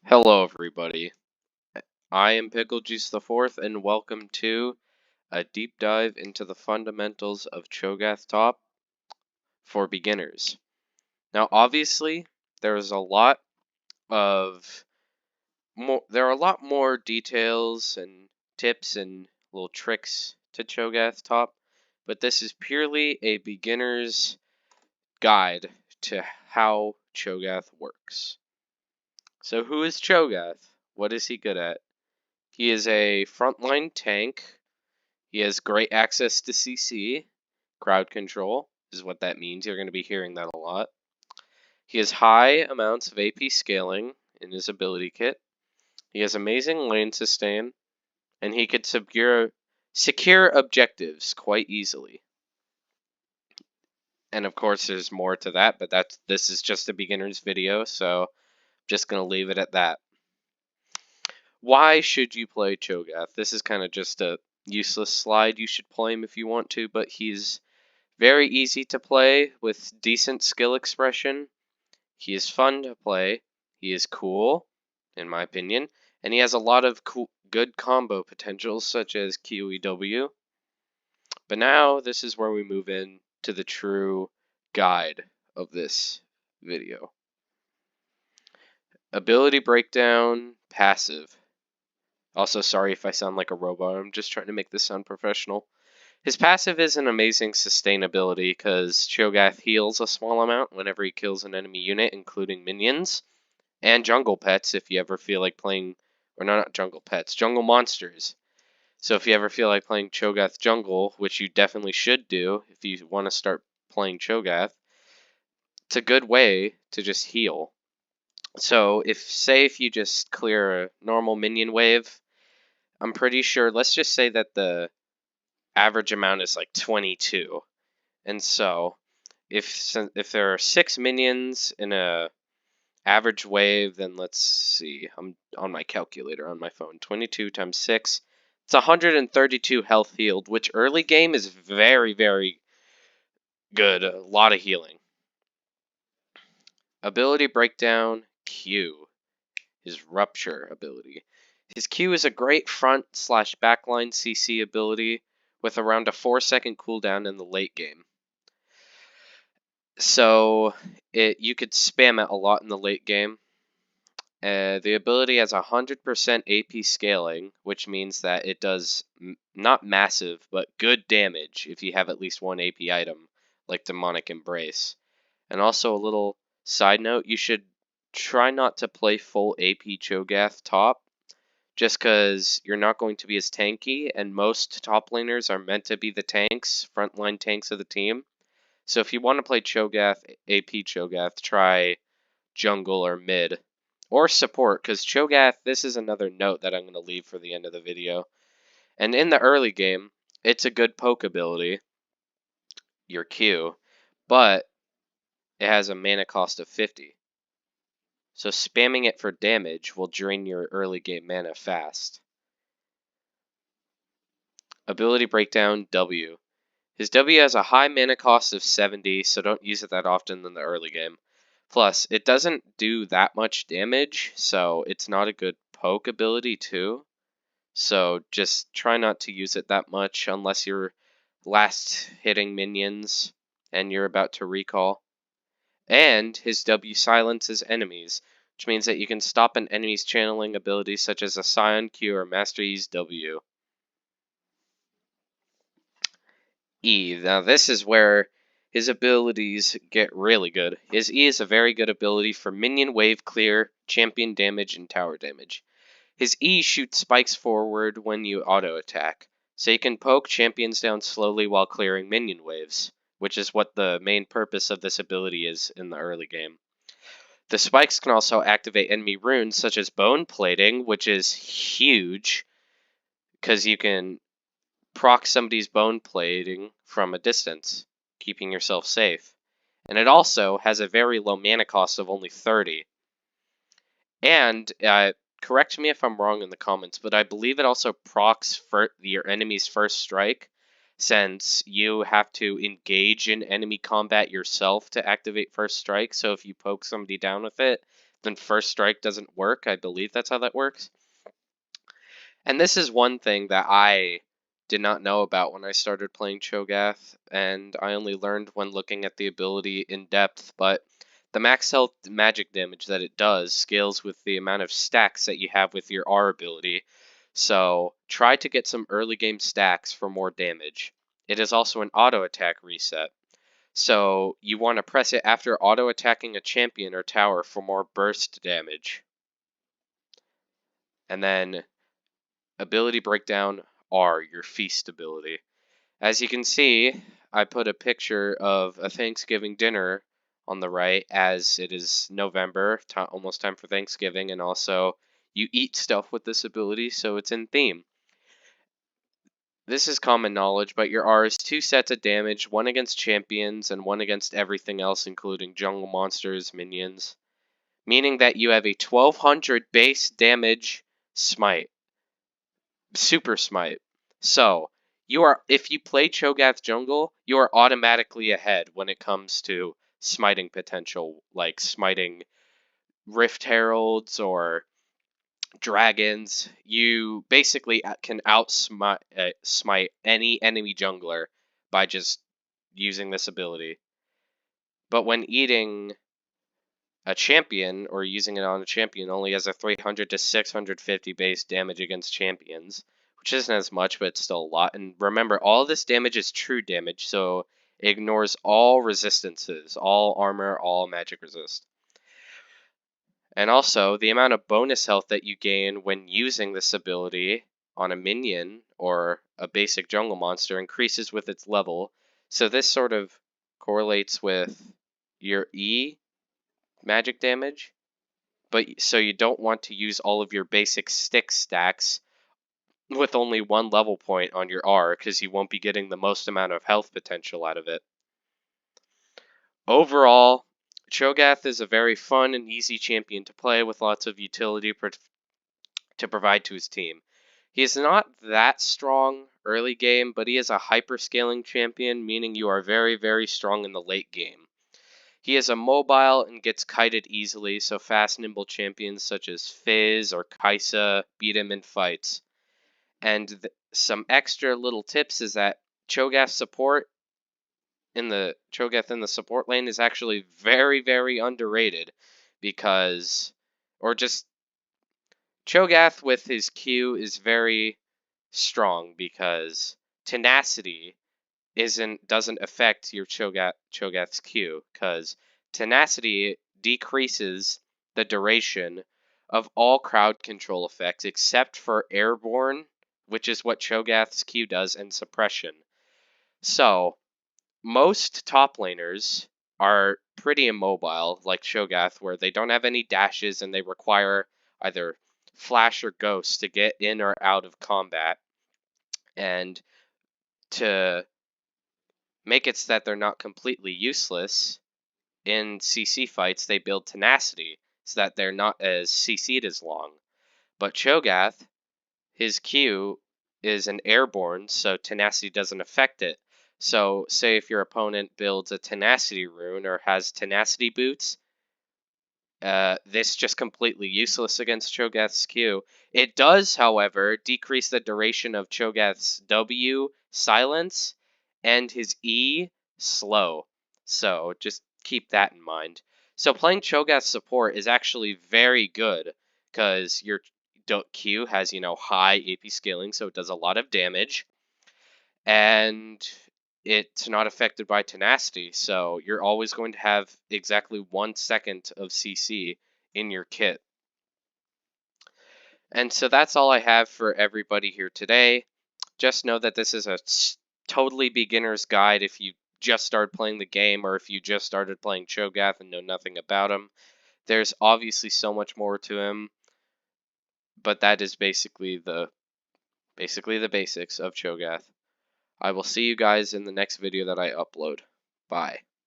Hello, everybody. I am Pickle Juice the Fourth, and welcome to a deep dive into the fundamentals of Cho'Gath Top for beginners. Now, obviously, there's a lot of there are a lot more details and tips and little tricks to Cho'Gath Top, but this is purely a beginner's guide to how Cho'Gath works. So, who is Cho'Gath? What is he good at? He is a frontline tank. He has great access to CC. Crowd control is what that means. You're going to be hearing that a lot. He has high amounts of AP scaling in his ability kit. He has amazing lane sustain, and he could secure objectives quite easily. And of course, there's more to that, but this is just a beginner's video, so I'm just going to leave it at that. Why should you play Cho'Gath? This is kind of just a useless slide. You should play him if you want to, but he's very easy to play with decent skill expression. He is fun to play. He is cool, in my opinion, and he has a lot of good combo potentials, such as QEW. But now, this is where we move in to the true guide of this video. Ability breakdown, passive. Also, sorry if I sound like a robot. I'm just trying to make this sound professional. His passive is an amazing sustainability because Cho'Gath heals a small amount whenever he kills an enemy unit, including minions and jungle pets if you ever feel like playing, or not jungle pets, jungle monsters. So if you ever feel like playing Cho'Gath jungle, which you definitely should do if you want to start playing Cho'Gath, it's a good way to just heal. So if you just clear a normal minion wave, I'm pretty sure, let's just say that the average amount is like 22. And so if there are 6 minions in a average wave, then let's see, I'm on my calculator on my phone. 22 times 6, it's 132 health healed, which early game is very, very good. A lot of healing. Ability breakdown, Q. His rupture ability. His Q is a great front/backline CC ability with around a 4-second cooldown in the late game. So you could spam it a lot in the late game. The ability has 100% AP scaling, which means that it does not massive, but good damage if you have at least one AP item, like Demonic Embrace. And also a little side note, you should try not to play full AP Cho'Gath top, just because you're not going to be as tanky, and most top laners are meant to be the tanks, frontline tanks of the team. So if you want to play Cho'Gath, AP Cho'Gath, try jungle or mid. Or support, because Cho'Gath, this is another note that I'm going to leave for the end of the video. And in the early game, it's a good poke ability, your Q, but it has a mana cost of 50. So spamming it for damage will drain your early game mana fast. Ability breakdown, W. His W has a high mana cost of 70, so don't use it that often in the early game. Plus, it doesn't do that much damage, so it's not a good poke ability too. So just try not to use it that much unless you're last hitting minions and you're about to recall. And his W silences enemies, which means that you can stop an enemy's channeling abilities such as a Scion Q or Master Yi's W. E. Now this is where his abilities get really good. His E is a very good ability for minion wave clear, champion damage, and tower damage. His E shoots spikes forward when you auto attack, so you can poke champions down slowly while clearing minion waves, which is what the main purpose of this ability is in the early game. The spikes can also activate enemy runes such as bone plating, which is huge because you can proc somebody's bone plating from a distance, keeping yourself safe. And it also has a very low mana cost of only 30. And, correct me if I'm wrong in the comments, but I believe it also procs for your enemy's first strike. since you have to engage in enemy combat yourself to activate First Strike. So if you poke somebody down with it, then First Strike doesn't work. I believe that's how that works. And this is one thing that I did not know about when I started playing Cho'Gath, and I only learned when looking at the ability in depth, but the max health magic damage that it does scales with the amount of stacks that you have with your R ability. So try to get some early game stacks for more damage. It is also an auto attack reset. So you want to press it after auto attacking a champion or tower for more burst damage. And then ability breakdown R, your feast ability. As you can see, I put a picture of a Thanksgiving dinner on the right, as it is November, almost time for Thanksgiving, and also you eat stuff with this ability, so it's in theme. This is common knowledge, but your R is 2 sets of damage, 1 against champions and 1 against everything else, including jungle monsters, minions, meaning that you have a 1200 base damage smite. Super smite. So, if you play Cho'Gath jungle, you are automatically ahead when it comes to smiting potential, like smiting Rift Heralds or dragons. You basically can smite any enemy jungler by just using this ability. But when eating a champion or using it on a champion, only has a 300 to 650 base damage against champions, which isn't as much, but it's still a lot. And remember, all this damage is true damage, so it ignores all resistances, all armor, all magic resist. And also, the amount of bonus health that you gain when using this ability on a minion or a basic jungle monster increases with its level. So this sort of correlates with your E magic damage, but so you don't want to use all of your basic stick stacks with only 1 level point on your R, because you won't be getting the most amount of health potential out of it. Overall, Cho'Gath is a very fun and easy champion to play with lots of utility to provide to his team. He is not that strong early game, but he is a hyper-scaling champion, meaning you are very, very strong in the late game. He is a mobile and gets kited easily, so fast, nimble champions such as Fizz or Kaisa beat him in fights. And some extra little tips is that Cho'Gath in the support lane is actually very, very underrated, because, or just Cho'Gath with his Q is very strong because tenacity doesn't affect your Cho'Gath's Q, because tenacity decreases the duration of all crowd control effects except for airborne, which is what Cho'Gath's Q does, and suppression. So most top laners are pretty immobile, like Cho'Gath, where they don't have any dashes and they require either flash or ghost to get in or out of combat. And to make it so that they're not completely useless in CC fights, they build tenacity so that they're not as CC'd as long. But Cho'Gath, his Q is an airborne, so tenacity doesn't affect it. So say if your opponent builds a tenacity rune or has tenacity boots, this just completely useless against Cho'Gath's Q. It does, however, decrease the duration of Cho'Gath's W, silence, and his E, slow. So just keep that in mind. So playing Cho'Gath support is actually very good, because your Q has, high AP scaling, so it does a lot of damage, and it's not affected by tenacity, so you're always going to have exactly 1 second of CC in your kit. And so that's all I have for everybody here today. Just know that this is a totally beginner's guide if you just started playing the game, or if you just started playing Cho'Gath and know nothing about him. There's obviously so much more to him, but that is basically the basics of Cho'Gath. I will see you guys in the next video that I upload. Bye.